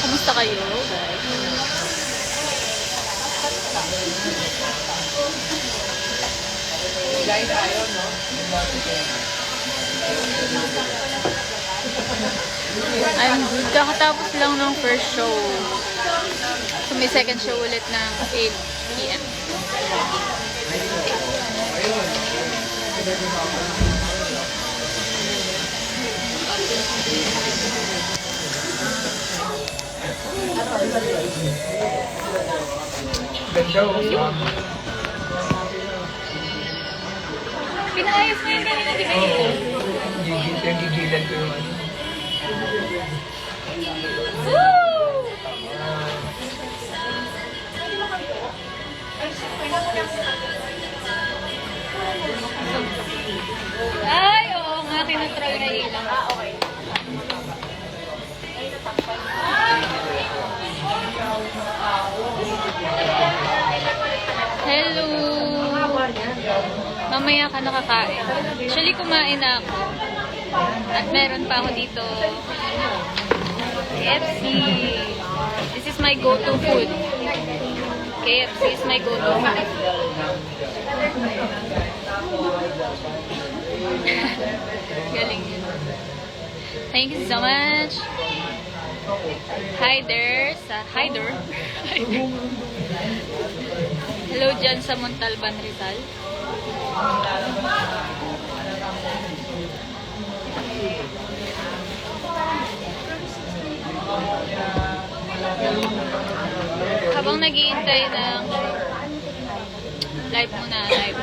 Kamusta kayo, guys? Guys, ayaw, no? I'm good. Kakatapos lang ng first show. So, may second show ulit ng 8 p.m. Ganda, Pinaayos na yung kanina, di ba yun? Gigilan ko yung ano. Woo! Ay, oo nga, tinatry na ilang. Okay. Hello! Mamaya ka nakakain. Actually, kumain na ako. At meron pa ako dito. KFC. This is my go-to food. KFC is my go-to food. Galing yun. Thank you so much. Hi there. Hi there. Hello dyan sa Montalban, Rizal. Habang nag-iintay ng live muna, live.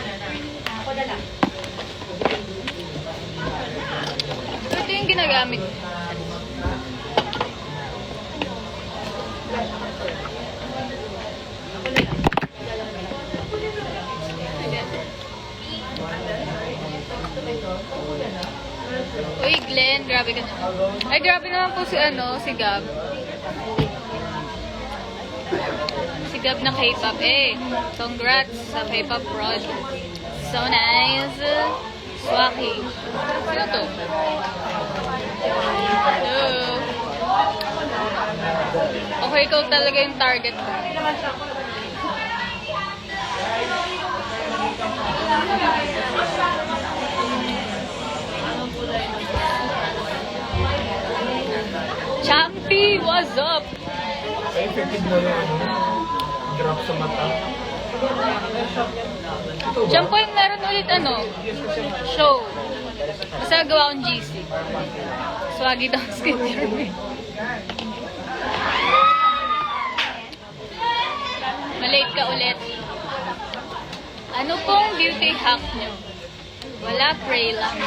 Ito yung ginagamit ko. Uy, Glenn, grabe ka naman. Ay, grabe naman po si, si Gab. Si Gab na K-pop. Congrats sa K-pop prod. So nice. Swaki. Sino to? Hello. Okay, ikaw talaga yung target ko. Champy, what's up? Ay, effective mo yung drop sa mata. Champoy, meron ulit show. Basta gawa akong GC. Swaggy daw ang skincare mo. Malate ka ulit. Ano pong beauty hack nyo? Wala, pray lang.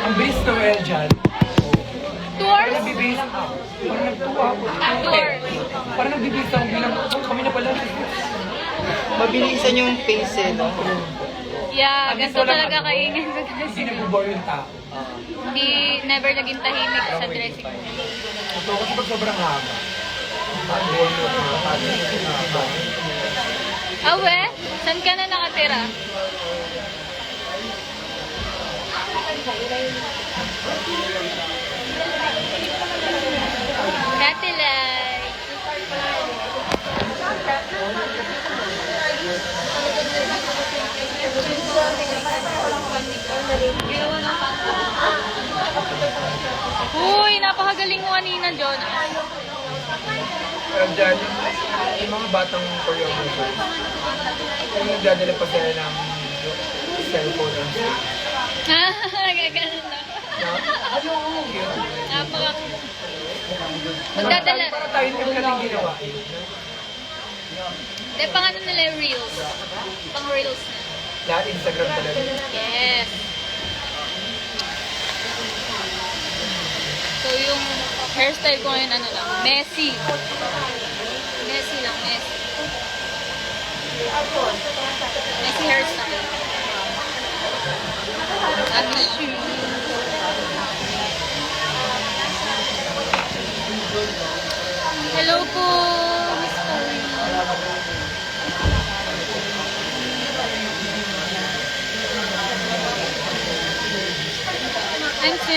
Ang bilis na well dyan. 2 hours? Parang nagbibis. Parang nagtuwa ako. 2 hours. Parang nagbibis ako bilang kami na pala. Mabilisan yung pace no? Yeah, ganito talaga kaingin sa Hindi dressing room. nag-bore yung tao. Hindi, never naging tahimik sa dressing room. Ito kasi pag sobrang haba. Awe, saan ka na nakatira? Katilay. Uy, napakagaling mo kanina, Jonah. Parang dyan, yung mga batang choreographers, yung nagdadala pa sila ng cellphone on stage. Gaganon na. Napaka... Magdadala. Para tayo yung nating ginawa. Hindi, pang ano nila yung reels. Pang reels na. Lahat Instagram talaga. Yes. So, yung hairstyle ko ngayon, messy. Messy lang, messy. Messy hairstyle. Ugly shoes. Hello po, Miss Corey.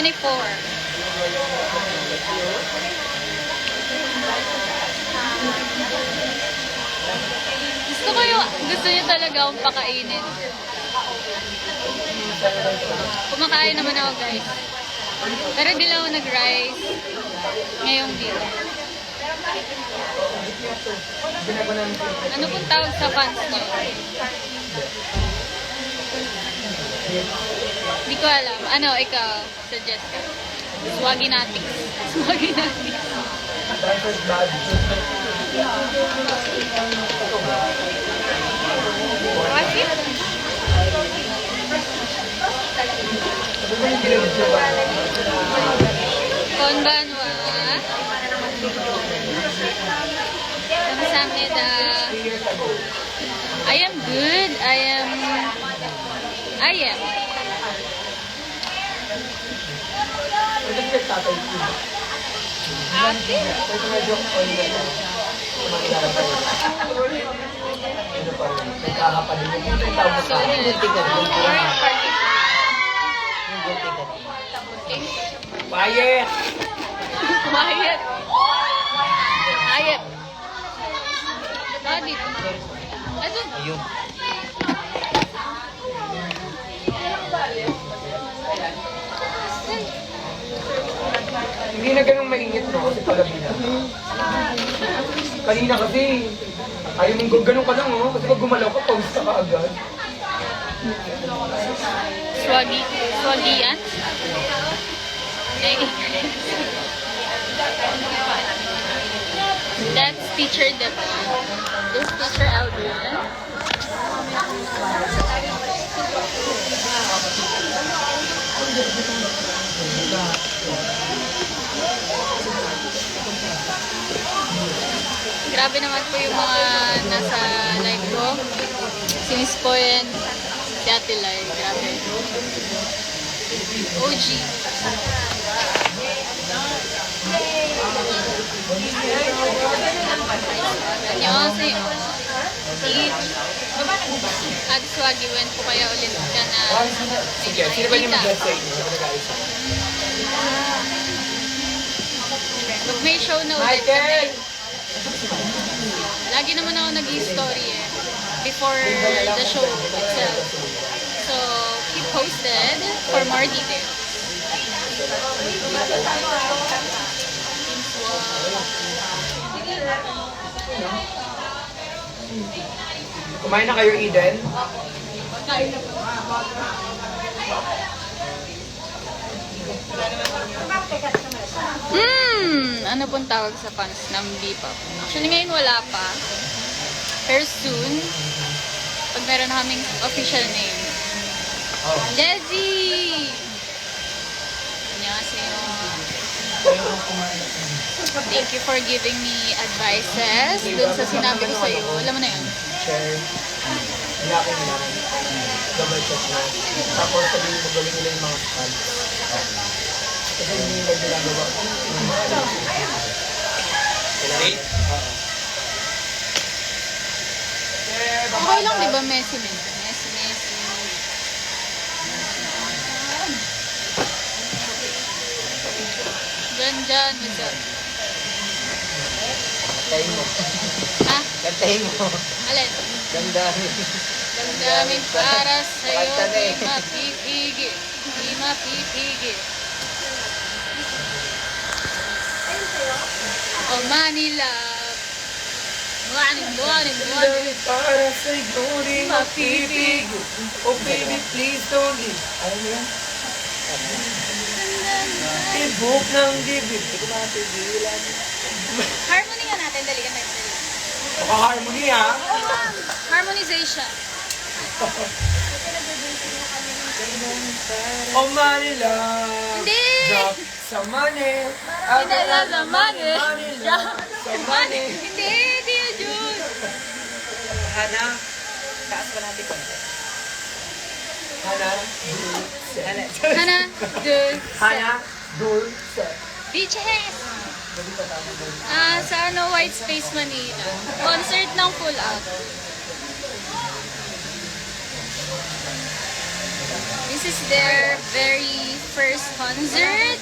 24. Gusto niyo talaga akong pakainin. Kumakain naman ako, guys. Pero di lang ako nag-rice ngayong video. Ano pong tawag sa pants niyo? Di ko alam. Ano, ikaw, suggest ka. Swaggy natin. Swaggy natin. Swaggy? Konbanwa. Kamsahamnida. I am good. I am. Ate? Quiet! Quiet. Quiet. Dito. Ito. Ayun. Hindi na ganun mainit, no? Kasi pagabi na. Kanina kasi, ayaw mong ganun ka lang, oh. Kasi pag gumalaw ka, pawis ka agad. Swaggy. Swaggy yan? That's teacher Deborah. This teacher Aldrin. Grabe naman po yung mga nasa live ko. Si Miss Poyen, si Ate Lai. Grabe. OG. Annyeonghaseyo. At Swaggy, when po kaya ulit ka na Sige, sino ba yung mag-guess sa inyo? pag may show na ulit kami, lagi naman ako nag-i-story before the show itself. So, keep posted for more details. Kumain na kayo, Eden? Ano pong tawag sa fans ng B-pop? Actually, ngayon wala pa. Pero soon, pag meron na kaming official name. Jezzy! Annyeonghaseyo. Thank you for giving me advices dun sa sinabi ko sa'yo. Alam mo na yun. Share. Hinakin lang. Double check na. Tapos sabihin mo gawin nila yung mga spans. Kasi hindi nila ginagawa. Okay lang, di ba? Messi. Dyan, what's up? Kantahin mo. Ha? Kantahin mo. Alin? Damdamin. Damdamin para sa'yo, Kanta na eh. di mapipigil. Di mapipigil. Oh, Manila. Buwanin. Para sa'yo di mapipigil. Oh baby, please don't leave. Alam mo yan? Ibuk ng dibdib. Hindi ko mapigilan. Harmony nga natin. Dali. Maka-harmony, ha? Harmonization. Oh Manila. Hindi! Drop sa money. Pinala sa money. Manila. Sa money. Hindi yun yun. Hana, taas pa natin konti. Hana. Hana, good. Hana. Dulce. Beaches! Sa White Space Manila. Concert ng Full Out. This is their very first concert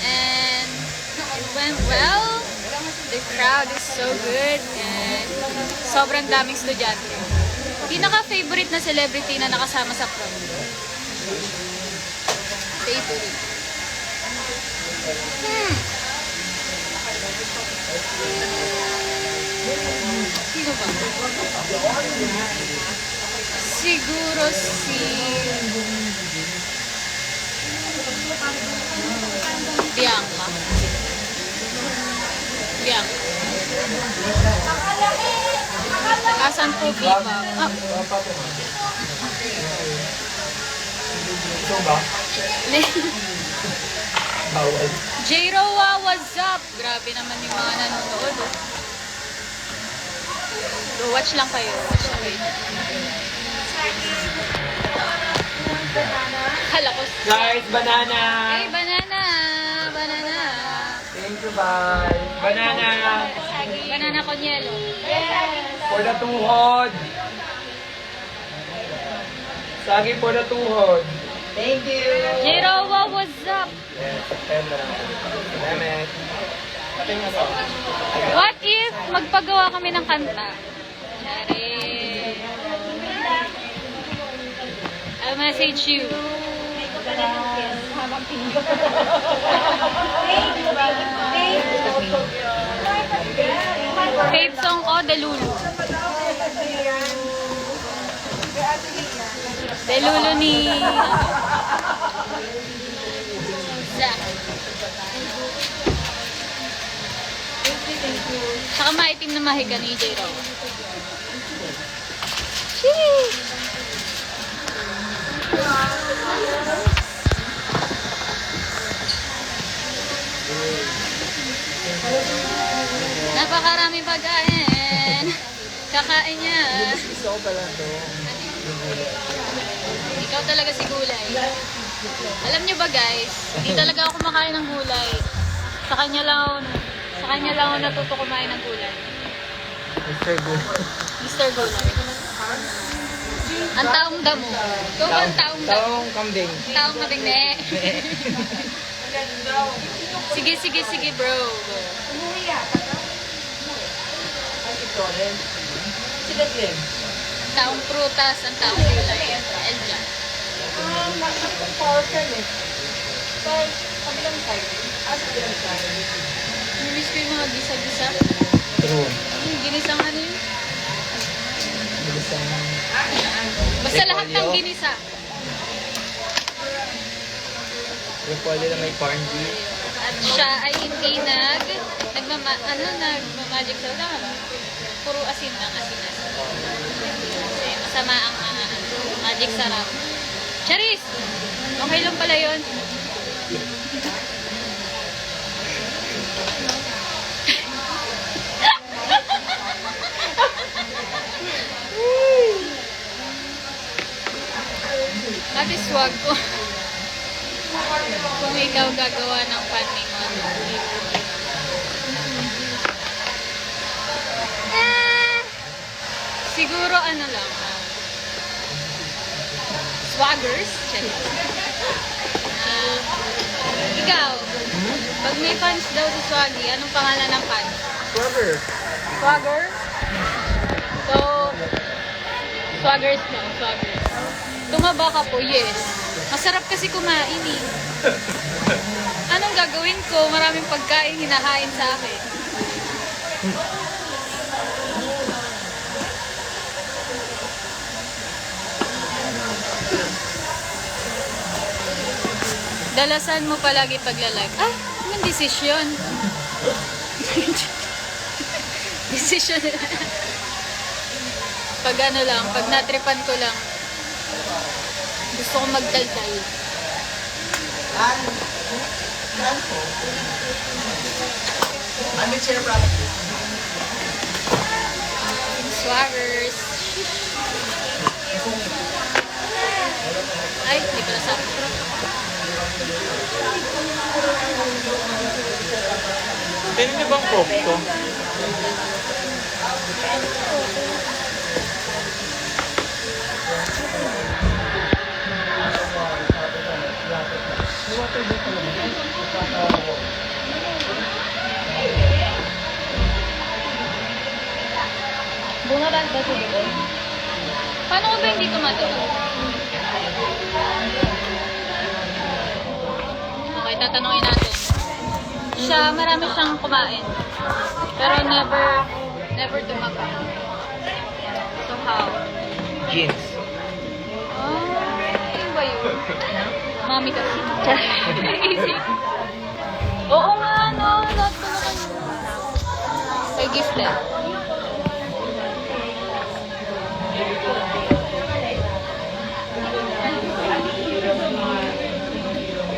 and it went well. The crowd is so good and sobrang daming estudyante. Pinaka-favorite na celebrity na nakasama sa prom. Favorite. Sino ba? Siguro si Bianca. Bianca. Asan po Viva? Ah, Ito ba? Bawal. J-Roa, what's up? Grabe naman yung mga nanonood. Oh. So, watch lang kayo. Watch lang kayo. Hala ko. Guys, banana! Hey, banana! Banana! Thank you, bye! Banana! Banana con yelo. For the tuhod! Sagi for the tuhod! Thank you! J-Roa, what's up? Yes, September na. Salamat! What if magpagawa kami ng kanta? Shari. I'll message you. Fave song ko, Delulu. Delulu ni... Zach. Saka maitim na mahiga ni J-Ro. Napakarami pagkain. Kakain niya. Gusto ko pala ito. Ikaw talaga si gulay. Alam niyo ba guys, hindi talaga ako kumakain ng gulay. Sa kanya lang ako natuto kumain ng gulay. Mr. Good. Mr. Gulay. Ang taong damo. Ikaw ba ang taong damo? Taong kambing. Taong mabigme. Sige, sige, sige bro. Sila din. Taong prutas, ang taong gulay. Elja. Namiss ko yung mga gisa-gisa. True. Yung ginisang ano yun? Bilisang... Basta lahat ng ginisa. Repolyo na may corned beef. At siya ay hindi nagmamagic sa tama ba? Puro asin lang, asin. Kasi masama ang magic sarap. Charis! Okay lang pala yun. Ate, swag ko. Kung ikaw gagawa ng paning mo. Siguro ano lang. Swaggers? Ikaw, pag may fans daw sa Swaggy, anong pangalan ng fans? Swagger. Swagger? So, Swaggers na, Swaggers. Tumaba ka po, yes. Masarap kasi kumain eh. Anong gagawin ko? Maraming pagkain hinahain sa akin. Dalasan mo palagi pagla-live. Ah, anong desisyon? Desisyon. Pag ano lang, pag natripan ko lang. Gusto ko magdaldal. Swaggers. Ay, hindi pala sa Pwede niyo bang coke to? Paano ko ba hindi tumatawag? Okay, tatanungin natin. Siya, marami siyang kumain. Pero never tumagal. So how? Jeans. Ano ba yun? Mami kasi. Easy. Oo nga, no. Lahat ko naman. Kay gifted.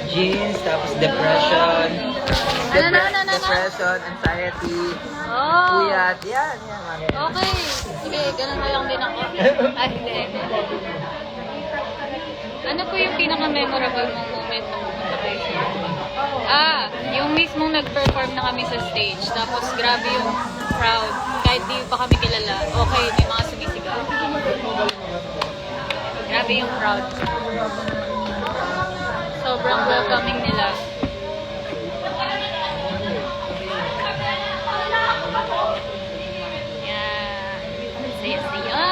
Jeans, tapos depression. Ano? Depression, anxiety, Oh. puyat. Yan, mami. Okay. Sige, ganun na lang din ako. Ay, hindi. Ano po yung pinaka-memorable mong moment nung pumunta kayo sa yung mismong nag-perform na kami sa stage. Tapos grabe yung crowd. Kahit di pa kami kilala. Okay, may mga sumisigaw. Grabe yung crowd. Sobrang welcoming nila. Yeah. Saya-saya.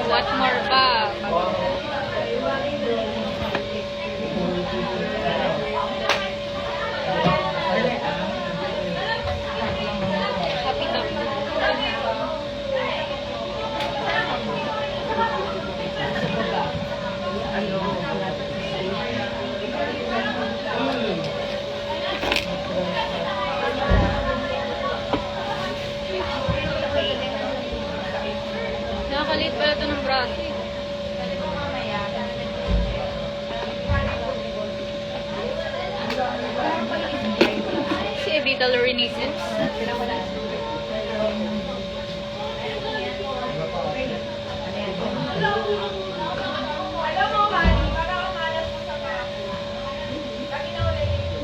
What more ba? Kapito. Nakakalit pala ito ng braso. Si Evita Lorenisens.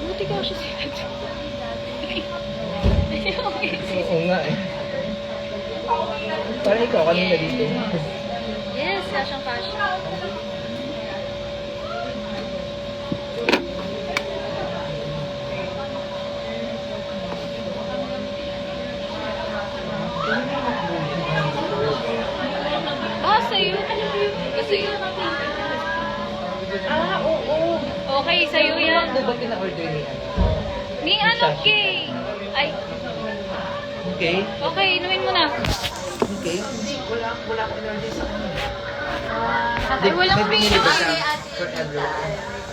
Buti ka siya siya. Oo nga eh. Parang ikaw, kanina dito. Yes, kasyang kasya. Sa'yo. Sa'yo. Oo. Okay, sa'yo yan. Ano ba pina-order ni ano? Ni ano, Kay? Ay, Okay. okay, inumin mo na. Okay. Wala ko in-order sa kanya. Ay, walang May binili umiinom. ba siya for everyone?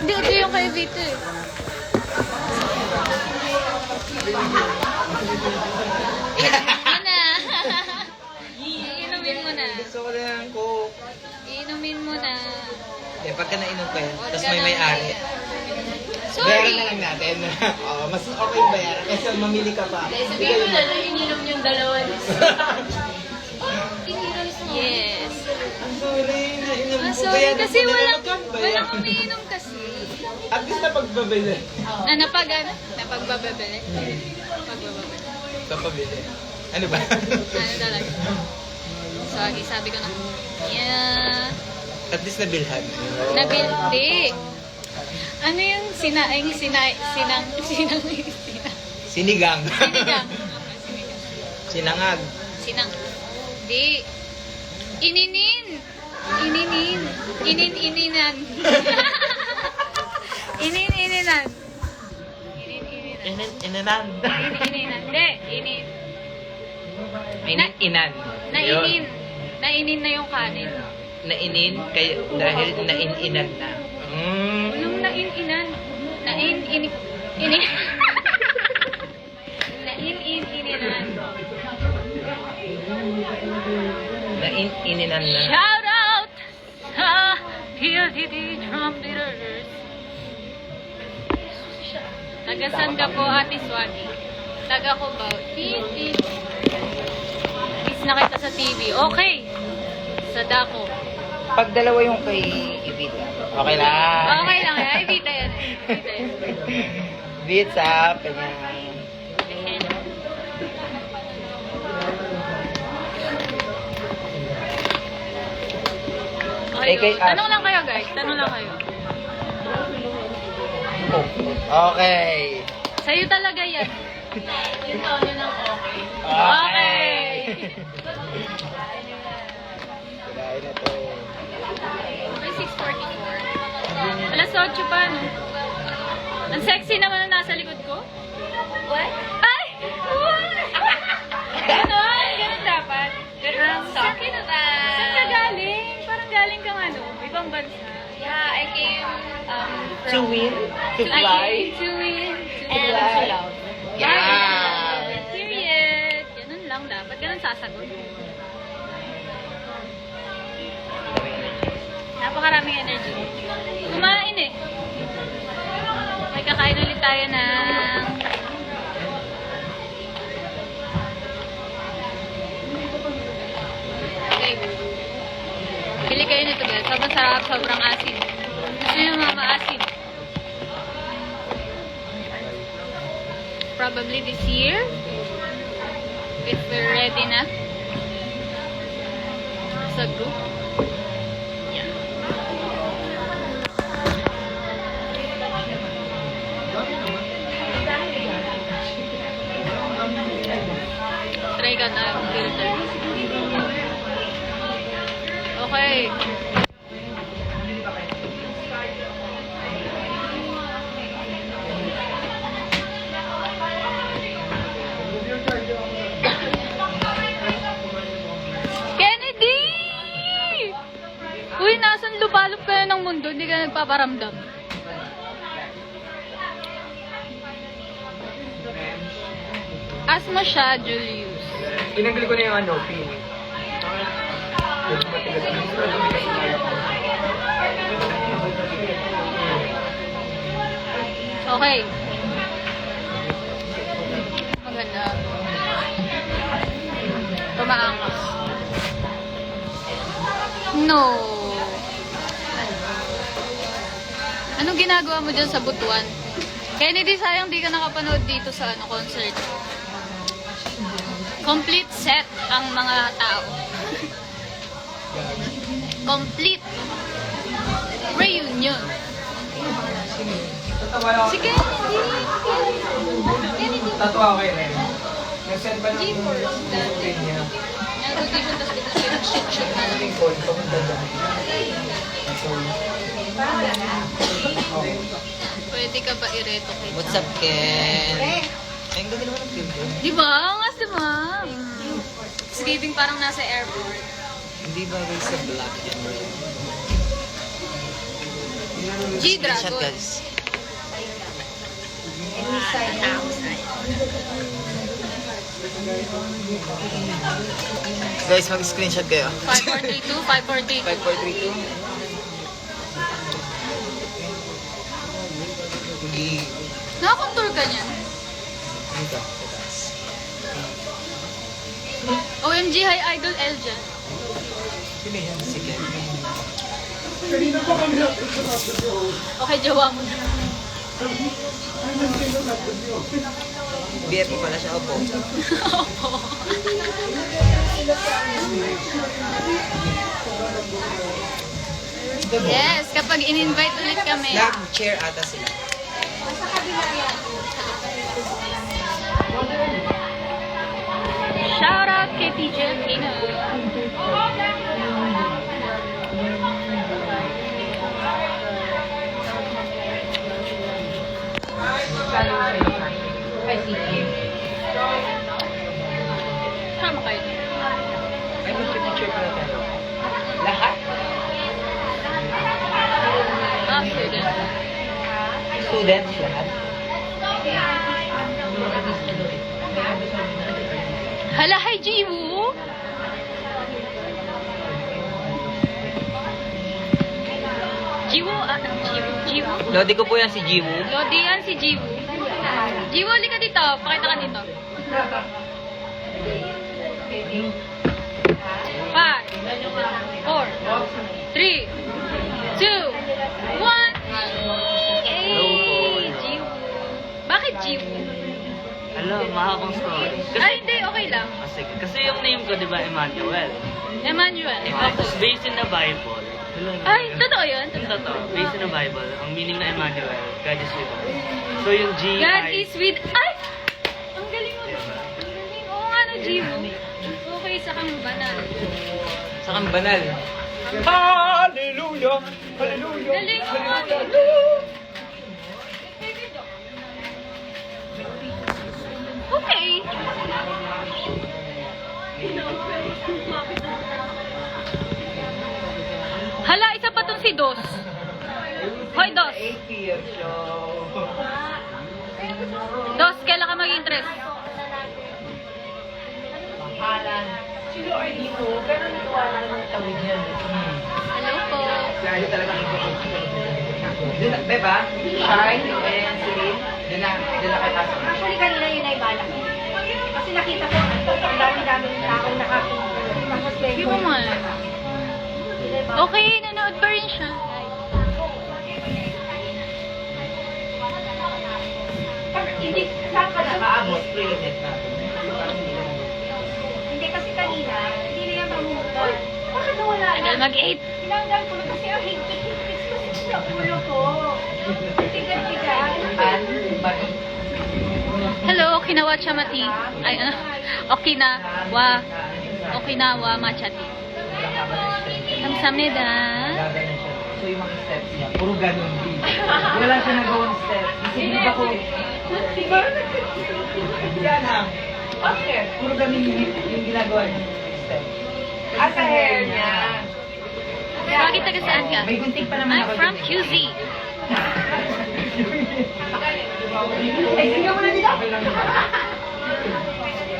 Hindi, ito yung kay Vito eh. Iinumin mo na. Gusto ko na ng Coke. Iinumin mo na. Eh, pagka nainom ko yun, Huwag tapos ka may na may-ari. Sorry. Bayaran na lang natin. Oo, mas okay bayaran kaysa mamili ka pa. Sabihin mo na ininom yung dalawa. Yes. Ang sorry, nainom Ah, ko. sorry Bayaran kasi ko na lang walang ang bayaran. umiinom kasi. At least napagbabili. Na napagbababili. Pagbababili. Sa pabili. Ano ba? Ano talaga? Sorry, sabi ko na. Yeah. At least nabilhan. Nabildi. Ano yung sinang. Sinigang. Sinigang. Sinangag. Sinang. Di. Ininin. Ininan. Ininan. Inanan. Ininan. Di. Inan. Nainin. Nainin na yung kanin. Nainin kaya dahil naininan na. Anong naininan? Ininan. Naininan na. Shout out sa PLDT drum beaters. Tagasan ka po, Ate Swati. Taga ko ba? Miss na kita sa TV. Okay. Sa Dako. Pag dalawa yung kay Evita, okay lang. Okay lang yan. Ay, Vita yan. Vita yan. Beats up. Ganyan. Ayan. Okay, Eh, kay Ash. tanong lang kayo, guys. Tanong lang kayo. Okay. Sa'yo talaga yan. Yung tono ng okay. Okay. 18 pa, no? Ang sexy naman ang nasa likod ko. What? Ay! What? Ganon! Ganon dapat. Ganon. Saan ka na ba? Saan ka galing? Parang galing kang ano, ibang bansa. Yeah, I came To from... win? To I fly? came to win. And to love. Yeah! Period. Ganun lang dapat. Ganun sasagot. Napakaraming energy. Kumain eh. May kakain ulit tayo ng... Okay. Bili kayo nito guys. Sobrang sarap, sobrang asin. Gusto nyo mga maasin? Probably this year. If we're ready na. Sa group. Yeah. Try ka na yung filter. Okay. Kennedy! Uy, nasan lupalop kayo ng mundo? Hindi ka nagpaparamdam. Asma siya, Julius. Tinanggal ko na yung ano, pin. Matigas ang Okay. Maganda. Tumaangas. No. Anong ginagawa mo dyan sa Butuan? Kennedy, sayang di ka nakapanood dito sa concert. Complete set ang mga tao. Complete reunion. Si Kennedy. Tatawa ko yun eh. Nag-send pa ng GeForce dati. pin niya. Nag-audition tapos dito siya nag-shoot na. Yung call, papunta dyan. So, Pwede ka ba i-retocate? What's up, Ken? Ay, ang ganda naman ng film ko. Di ba? Ang as diba? Escaping parang nasa airport. Hindi ba rin sa black and red? Screenshot, G-Dragon. guys. Guys, mag-screenshot kayo. 5432, 5432. 5432. Hindi. Nakakontour ka niyan. Dito, sa taas. OMG, hi Idol L dyan. Sino yan? Si Ken. Okay, jowa mo na. BF mo pala siya, opo. Opo. Yes, kapag in-invite ulit kami. Nag-chair ata sila. Shout out kay PJ Aquino. Ay, sige. Sama kayo. Ay, mag-picture pala tayo. Lahat? After that. Students lahat? Hala, hi Jiwoo! Jiwoo, Jiwoo. Lodi ko po yan si Jiwoo. Lodi yan si Jiwoo. Jiwoo, halika dito. Pakita ka dito. 5, 4, 3, 2, 1. Hey, Jiwoo. Bakit Jiwoo? Alam, mahabang story. Ay, hindi. Okay lang. Sige. Kasi yung name ko, di ba, Emmanuel. Emmanuel. Tapos, based in the Bible. Hello, Ay, totoo yun? Totoo. Based in the Bible, ang meaning na Emmanuel, God is with us. So, yung G, God I, is with... Ay! Ang galing mo. Ang galing. Oo nga no, Jiwoo. Okay, sa kang banal. Sa kang banal. Hallelujah! Hallelujah! Galing mo nga. Hallelujah! Hala, isa pa tong si Dos. Hoy, Dos. 80 show. Dos, kailan ka mag-interest? Pangalan. Si Lord dito, pero nituwala ng tawid niya. Hello po. Lalo talaga ito. Doon, beba? Hi, and Celine. Doon na kay Pastor. Actually, kanina yun ay balak. Kasi nakita ko, ang dami-dami ng taong nakapunta. Tapos Di ba man? Okay, nanood pa rin siya. Hindi, saan ka Nakaabot, pre-net natin. Hindi kasi kanina, hindi na yan mamumutan. Bakit nawala Tagal na? mag-8. Tinanggal ko na kasi ang higpit-higpit kasi sa ulo ko. Tigal-tigal. Bali. Hello, Okinawa Chamati. Ay, ano? Okinawa Machati. Kamsamnida. Gaganan siya. So yung mga steps niya, puro ganun din. Wala siya nagawang steps. Isipin ba ko? Yan ang. Bakit? Puro ganun yung ginagawa niya. Steps. Sa hair niya. Bakit taga saan ka? May gunting pa naman I'm ako. from QZ. Ay, sigaw mo na nila.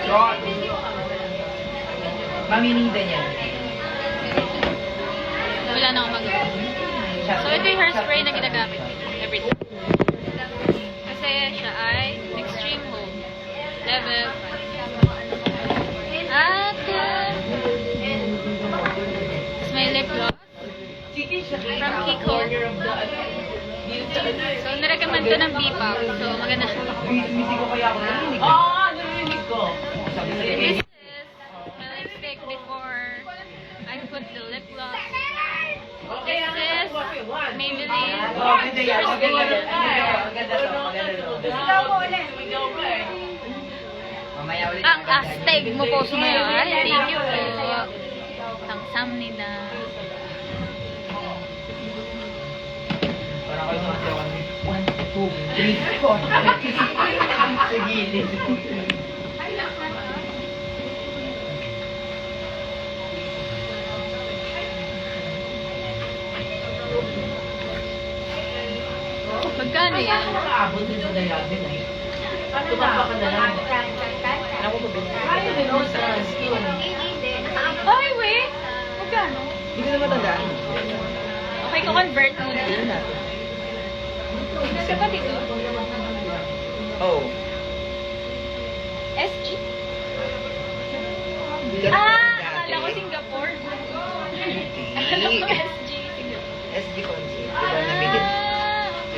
Shot! Maminida niya. Wala na akong magawa. So, ito yung hairspray na ginagamit ko every time. Kasi siya ay extreme home. Level 5. At, may lip gloss from Kiko. So, nirecommend ko ng B-Pop. So, maganda siya. Busy ko kaya ako narinig. Narinig ko. Sabi sa This is my lipstick before I put the lip gloss. This is Maybelline. Maganda yan. Maganda to. Sigaw mo ulit. Mamaya ulit. Ang astig mo po sumayo. Ay, thank you po. Kamsamnida. Parang kayo sumasayawan. 1, 2, 3, 4. Sa gilid. Magkano yan? Nakaabot din sa diagonal eh. Tumapa ka na lang. Alam ko ba Ayaw din ako sa skin. Hindi. Nakaabot. Ay, wait! Magkano? Hindi ko na matandaan. Okay, ko-convert mo na. Tignan natin. Nasa ba dito? Oh. SG? Bigat Ah! dati. Akala ko Singapore. Akala ko SG. Singapore. SD concept. Diba nabili?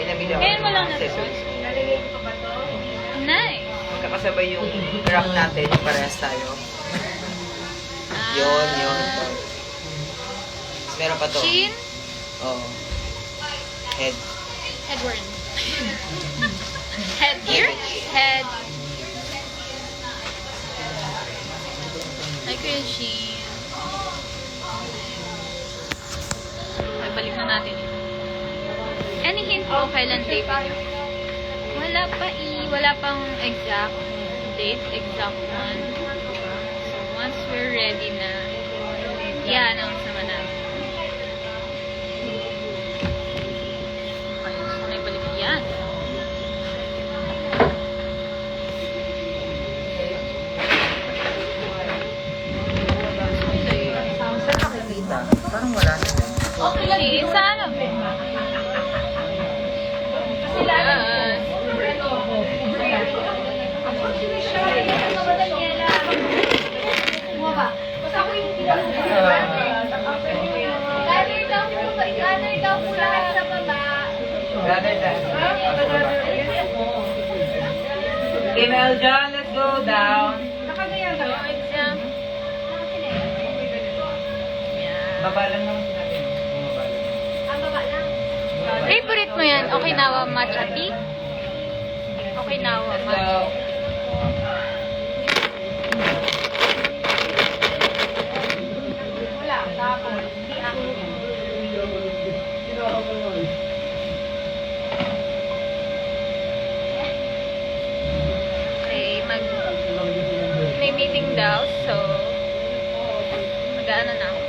Nabili ako Ngayon mo ng lang mga accessories. Nalagay ko pa to. Nice. Magkakasabay yung graph natin, yung parehas tayo. Yun. Tapos meron pa to. Chin? Oo. Head. Headworm. Headgear? Head. Ay, Kuya Shin. Ay, balik na natin ito. Any hint po kailan tape nyo? Wala pang exact date, exact one. So, once we're ready na, i-announce naman natin. Okay, gusto na ibalik yan. Parang wala na. Okay, sa ano? Gather daw po lahat sa baba. Rather than. Okay, Meljon, let's go down. Nakagayan ka. Exam. Baba lang naman sinabi. Bumaba lang. Ang baba lang. Favorite mo yan? Okinawa matcha tea? Okinawa Let's matcha. go. Wala. Tapos. Okay, may meeting daw, so mag-ano na ako.